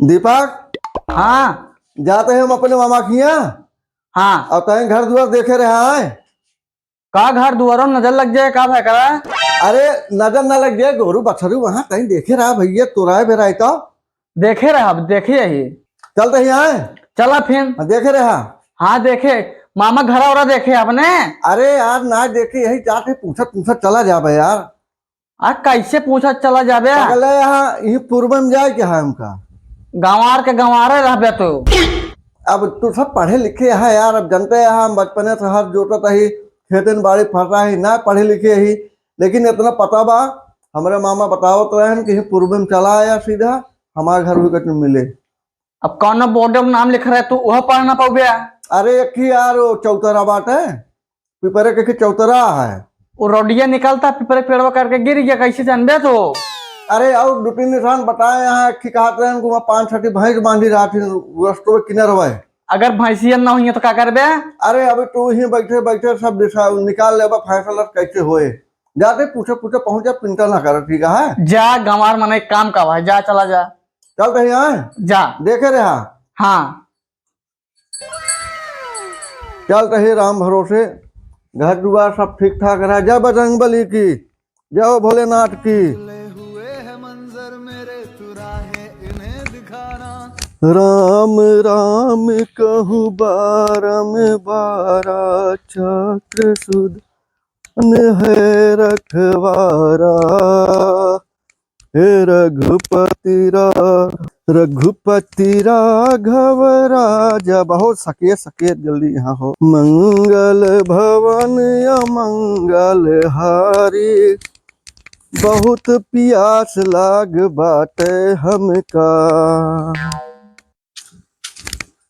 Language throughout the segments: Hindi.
दीपक, हाँ जाते हैं हम अपने मामा के यहाँ। हाँ। और कहीं घर द्वार देखे रहा है? का घर दुआरों नजर लग जाए का भाई करा। अरे नजर न लग जाए, गोरू बछरू वहां कहीं देखे रहा भैया, तोराए बेराय तो देखे रहे अब देखे ही। चल रही आए। चला फिर। देखे रहा। हाँ देखे। मामा घर और देखे आपने। अरे यार ना देखे, यही जाते पूछत पूछत चला जाबे यार। आ कैसे पूछा चला जाबे। अगले यहाँ यही पूर्व में जाए क्या है हमका। गंवार के गंवारे रहबे तो। अब तू सब पढ़े लिखे है यार, अब जानते हैं हम बचपने से हर जोतत ही, खेतन बाड़ी फंसा ही ना, पढ़े लिखे ही। लेकिन इतना पता बा, हमारे मामा बताओ तो रहन कि पूर्व में चला आया सीधा हमारे घर भी कहीं मिले। अब कौन बोर्ड में नाम लिख रहे तू वह पढ़ ना पाओगे। अरे एक ही यार वो चौतरा बात है, पिपरे के चौतरा है। वो रोडिया निकलता पिपरे पेड़वा करके गिर गया कैसे जानबे तो। अरे और दो तीन निशान बताए यहाँ कि कहते हैं वहाँ 5-6 भैंस बांधी रहा थी रस्तों के किनारे हुए। अगर भैंसियन ना हुई तो क्या करबे। अरे अभी तू ही बैठे बैठे सब दिशा निकाल ले फैसला कैसे होए। जाते पूछे पूछे पहुंचा, चिंता ना कर, ठीक है। जा गंवार मन एक काम का भाई, जा चला जा। चल रही आए। जा देखे रहा। हाँ। चल रही राम भरोसे, घर दुआर सब ठीक ठाक रहा। जय बजरंग बली की, जय भोलेनाथ की। राम राम कहूँ बारम्बारा, चक्र सुदन है रखवारा। हे रघुपति राघव राजा। बहुत सके सके जल्दी यहाँ हो। मंगल भवन अमंगल हारी, बहुत पियास लाग बाटे हमका।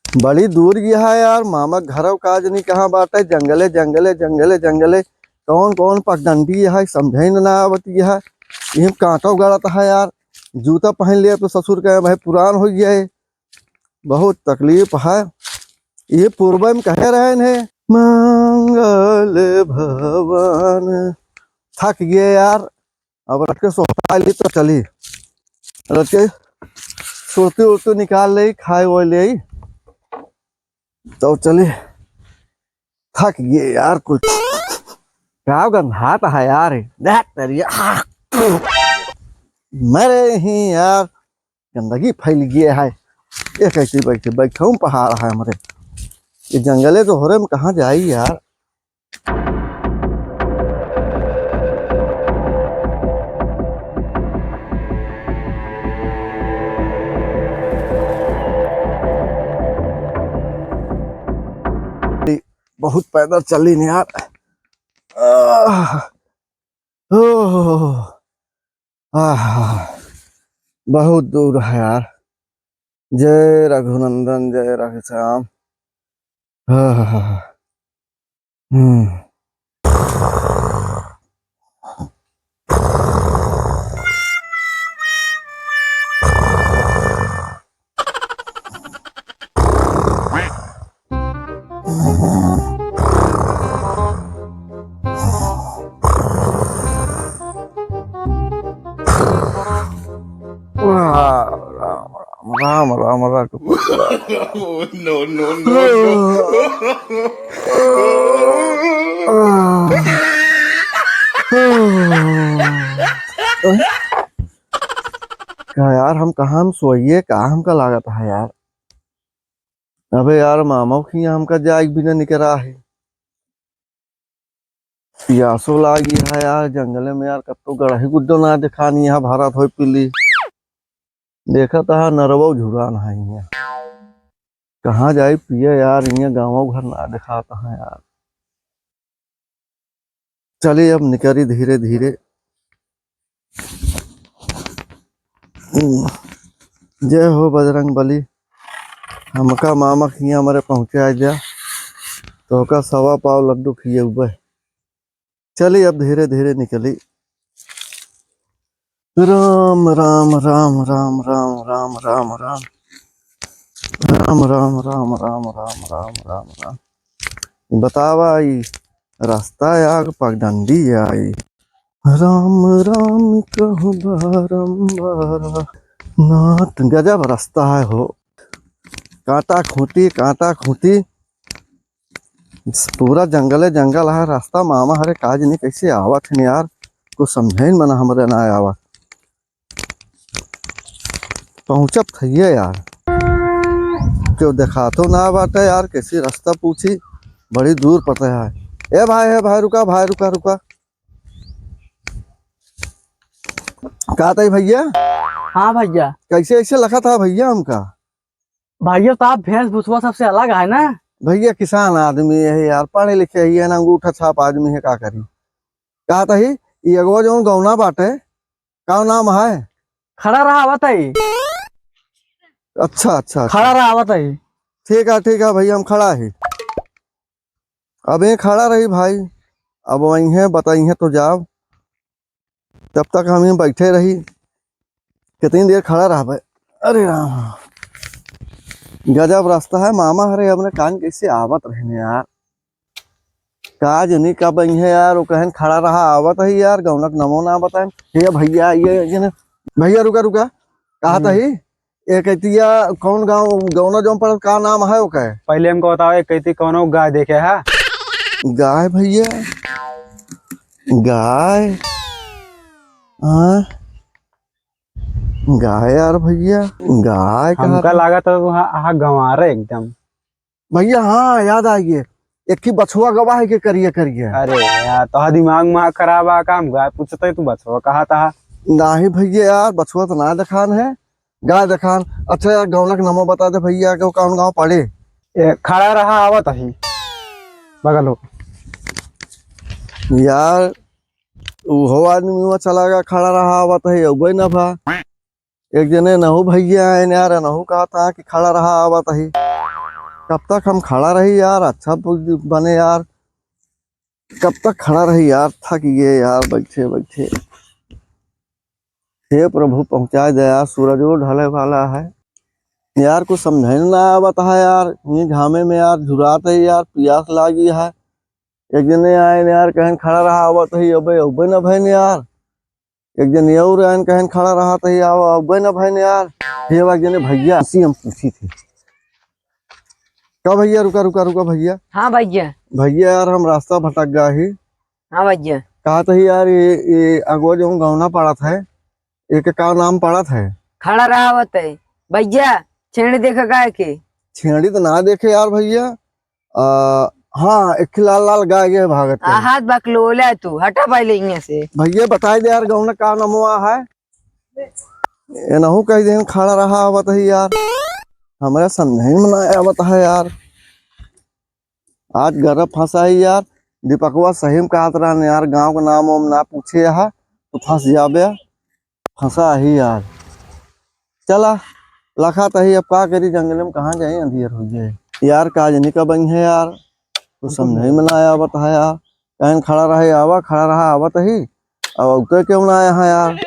बड़ी दूर गया है यार, मामा घर काज नहीं कहाँ बाटे, जंगले जंगले जंगले जंगले। कौन कौन पगडंडी है समझे ना आवती है। ये कांटो गड़त है यार, जूता पहन लिया तो ससुर कहे भाई पुरान हो गया है, बहुत तकलीफ है। ये पूर्व में कह रहे हैं मंगल भवन। थक गए यार, अब रख के सोता ली तो चली, रख के सुरती उरती निकाल ले, खाए वो ले तो चले। थक गए यार, कुछ क्या गंधात है यार। मेरे ही यार गंदगी फैल गया है। ये कैसे बैठे बैठे पहाड़ है हमारे, ये जंगले तो हो रहे में कहाँ जाई यार। बहुत पैदल चली नहीं यार। बहुत दूर है यार। जय रघुनंदन जय रघुश्याम। Ram Ram Ram. No, no, no, क्या यार, हम कहाँ हम सोइए, कहाँ हमका लागत है यार। अबे यार मामा की हमका जाग भी नहीं निकला है, प्यासो लागी है यार। जंगले में यार कत्तो गढ़ही गुड्डो ना दिखानी यहाँ भारत हो पीली। देखा था नरवो झुरान है यहाँ, कहाँ जाए पिए यार, यहाँ गाँव घर ना दिखाता है यार। चलिए अब निकली धीरे धीरे। जय हो बजरंग बली। हमका मामा खिया हमारे पहुंचे आ जा तो का 1.25 पाव लड्डू खिए हुए। चलिए अब धीरे धीरे निकली। राम राम राम राम राम राम राम राम राम राम राम राम राम राम राम राम। बतावा आई रास्ता आग पगडंडी आई। राम राम कहूँ बारम्बार, ना तो गजब रास्ता है हो, कांटा खूंटी पूरा जंगल जंगल है रास्ता। मामा हरे काज नहीं कैसे आवत है यार, कुछ समझे न मना हमरे ना आवत। पहुंचत है यार, क्यों देखा तो ना बाटे यार, कैसी रास्ता पूछी, बड़ी दूर पड़ता है। ए भाई रुका, भाई रुका रुका। कहा था भैया, हाँ भैया। कैसे ऐसे लगा था भैया हमका? भैया तो आप भैंस भुसवा सबसे अलग है ना। भैया किसान आदमी है यार, पढ़े लिखे है ना, अंगूठा छाप आदमी है, का करी। कहा था ही ये एगो जो गौना बाटे, का नाम है? खड़ा रहा आवत है। अच्छा। खड़ा रहा आवत है। ठीक है भैया, हम खड़ा है। अब ये खड़ा रही भाई, अब वही है बताई है तो जाओ, तब तक हम यहाँ बैठे रही। कितनी देर खड़ा रहा भाई। अरे राम, गजब रास्ता है मामा हरे, अपने कान कैसे आवत रहने यार, काज नहीं कब है यार। वो कहन खड़ा रहा आवत है यार, गौनक नमो ना बताए। ये भैया ये ने भैया रुका कहा था ही ये कहतिया कौन गाँव गौना जो पर का नाम है वो कहे? पहले हमको बताओ, एक कहती कौन गाय देखे है? गाय भैया, गाय, हाँ गाय यार भैया, गाय हमका कहा लगा था वहाँ गंवार एकदम। भैया। हाँ याद आ गया, एक ही बछुआ गवाह है के करिए। अरे यार तो दिमाग में खराब आ काम, गाय पूछते तू बचवा कहा था। नहीं भैया यार, बछुआ तो ना दिखान है, गाय दिखान। अच्छा यार गौनक नमो बता दे भैया के कौन गाँव पड़े? खड़ा रहा आवत ही बगल हो यार वो आदमी वहाँ चला गया, खड़ा रहा आवत है अब न भा। एक जने नहु भैया है यार, नहु कहा था कि खड़ा रहा आवत है। कब तक हम खड़ा रही यार, अच्छा बने यार, कब तक खड़ा रही यार, थक गए यार बैठे। हे प्रभु पहुंचा दे यार, सूरज वो ढले वाला है यार, कुछ समझे ना आवत है यार। ये घामे में यार झुराते है यार, प्यास लागी है। एक जने आए यार कहन खड़ा रहा आवत है अबे न भैन यार। एक जन ये आयन कहन खड़ा रहा था अबे न भैन यार। ये एक जने भैया ऐसी हम पूछी थी। क्या भैया रुका भैया। हाँ भैया। भैया यार हम रास्ता भटक गया ही। हाँ भैया। कहा था यार ये अगो जो गौना पड़ा था, एक का नाम पड़ा था? खड़ा रहा होता है भैया, छेड़ देखा गाय के। छेड़ी तो ना देखे यार भैया। हाँ एक लाल गाय गए भागत है। हाथ बकलोला तू, हटा पहले यहाँ से। भैया बताई दे यार गौना का नमवा है? ये नहु कह दे खड़ा रहा आवत है यार, हमारा समझे में ना आवत है यार। आज गर्भ फंसा है यार, दीपकवा सही में कहा था यार, गांव का नाम वाम ना पूछे है तो फंस जाबे, फंसा ही यार। चला लखा तही, अब का करी, जंगल में कहाँ जाए, अंधियर हो जाए यार। काज नहीं का बन है यार, कुछ समझे में ना आवत है यार। कहीं खड़ा रहा आवत ही, अब उतर क्यों ना आया है यार।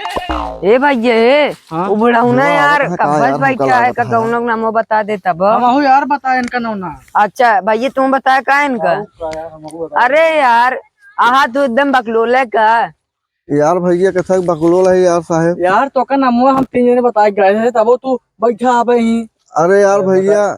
ए भैया वो बुढ़ाऊ ना यार, हाँ, कब यार, बैठा हमका है लागत का है। कौन नामो बता दे तब। हम यार बता इनका नाम ना। अच्छा भैया तुम बताया का इनका? अरे यार आहा तू एकदम बकलोले का। यार भैया कथक बकलोल है यार साहेब। यार तो का नाम हम 3 जने बताए गए थे, तब तू बैठा आवे ही। अरे यार भैया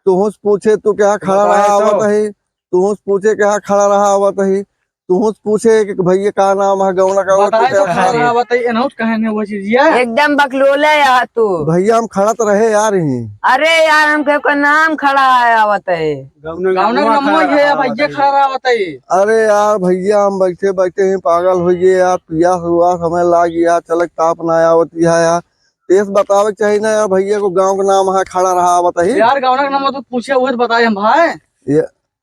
तू पूछे तू क्या खड़ा रहा आवत है, तू पूछे क्या खड़ा रहा आवत है, तू पूछे कि भैया का नाम है गौना का, बताए तो खड़ा रहा बताइए एनहुत कहने वो चीज ये। एकदम बकलोले यार तू। भैया हम खड़ा तो रहे यार ही। अरे यार हम का नाम खड़ा है आवत है। गाँव नाम है भैया खड़ा रहा बताइए। अरे यार भैया हम बैठे ही पागल हो गए यार, प्यास हुआ समय लाग गया, चलक ताप ना आवती है यार। तेज बतावे चाहिए ना यार, भैया को गांव का नाम है खड़ा रहा बताइए यार गाँव का नाम तो पूछे हुए बताए हम भाई।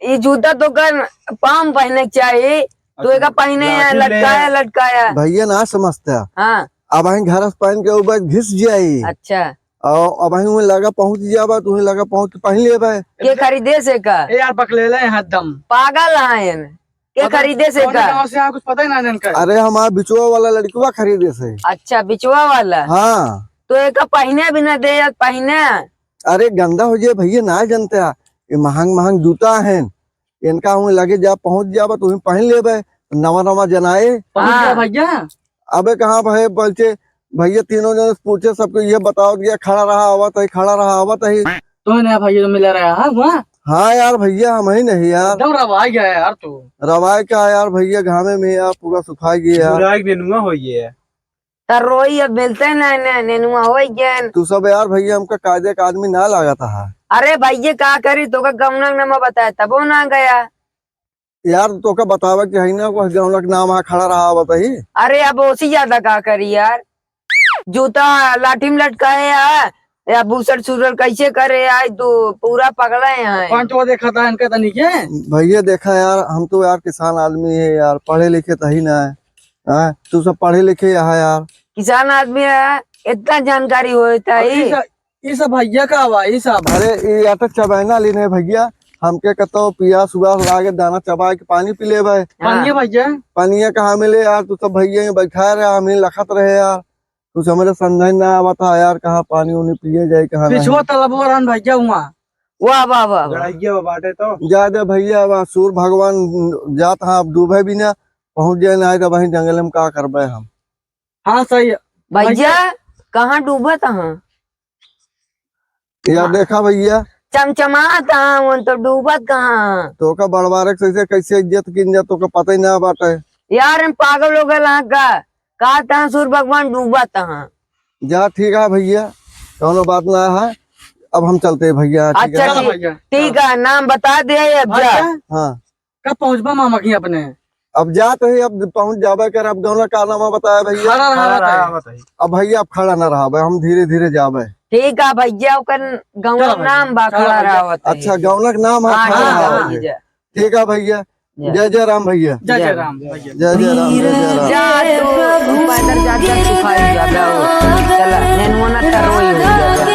ये जूता तो कर पाम पहने के चाहिए, तू एक पहने है लटकाया। भैया ना समझता, हाँ अब हम घर से पहन के ऊपर घिस जाये, अच्छा। और अब हम लगा पहुंच जाबा, तुम्हें लगा पहुंच के पहन लेबे। के खरीदे से का? ए यार बकलेले हैं दम पागल है के खरीदे से का? गाँव से कुछ पता ही ना इनका। अरे हमारा बिचुआ वाला लड़कवा खरीदे से। अच्छा बिचवा वाला। हाँ तो एक पहने भी न दे पहने। अरे गंदा हो जाए भैया, ना जानते ये महंग जूता है इनका, हूँ लगे जा पहुंच जाबा तुम्हें पहन लेबे, नवा जनाए। पहुंच गया भैया। अबे कहाँ भाई बल्चे भैया तीनों जने से पूछे, सबको ये बताओ कि ये खड़ा रहा आवत है, खड़ा रहा आवत है। तो नया भैया तो मिल रहा है वहाँ हाँ यार भैया, हम ही नहीं यार, एकदम रवा गया है यार तू। रवाय का यार भैया, घामे में यार पूरा सुखा गया यार। बुराई नेनुआ हो ये तो रोई अब मिलते ना नेनुआ हो गया। तू सब यार भैया हमका कायदे का आदमी ना लगा था अरे भैया का करी तो का गमनक नमा बताया तब वो ना गया। यार, तो का बतावा कि है ना को गौनक नाम वहाँ खड़ा रहा आवत है। अरे अब उसी ज्यादा का करी यार, जूता लाठी में लटकाए या बूसर सुसर कैसे करे यार, तू पूरा पगला है। पांचवा देखा था इनका तो नहीं क्या भैया देखा यार, हम तो यार किसान आदमी है यार, पढ़े लिखे तो ही ना है। हाँ, तू सब पढ़े लिखे यहाँ यार, किसान आदमी है, इतना जानकारी होता है। ये सब भैया का हुआ ये सब। अरे ये या तो चबाना लेने भैया, हमके कतो पिया सुबह लागे दाना चबा के पानी पी ले भाई। पानी भैया पानी कहाँ मिले यार, तू सब भैया बैठा रहे, हमें लखत रहे यार, कुछ हमारे समझ ना आवता यार, कहाँ पानी उनी पिए जाए कहाँ पिछुआ तालाब रहन भैया वहाँ। वाह वाह वाह वाह। गड़ाइया बाटे तो ज्यादा भैया वहाँ सूर्य भगवान जात हाँ, अब डूबे भी ना, पहुंच जाए ना तो वहीं जंगल में का करबे हम। हाँ सही है। भैया कहाँ डूबा था? यार देखा भैया, चमचमाता वो तो डूबत कहाँ। तो का बड़वारक से कैसे इज्जत की इज्जत तो का पता ही ना बाटे यार हम पागल हो गए का था सूर्य भगवान डूबा था। जा। ठीक है भैया, दोनों बात ना है, अब हम चलते हैं भैया। ठीक है अच्छा चलो भैया। ठीक है, नाम बता दे अब जा। भैया हाँ, कब पहुँचबा मामा की अपने? अब जाते ही, अब पहुंच जाबे कर। अब दोनों का नामा बताया भैया। खड़ा रहा बताइए। बताइए अब भैया अब खड़ा ना रहा, हम धीरे धीरे जाबे। ठीक है भैया, ओकर गाँव चलो भैया, नाम बाखला चलो भैया। रहा। अच्छा, गौनक नाम है, हाँ खड़ा ठीक रहा है भैया। भैया। ठीक है भैया, जय जय राम भैया, जय जय राम भैया। जय जय राम, जय जय राम। जा तू पैदल जा, सुखाई जा चला नेनुआ ना तरोई हो जा।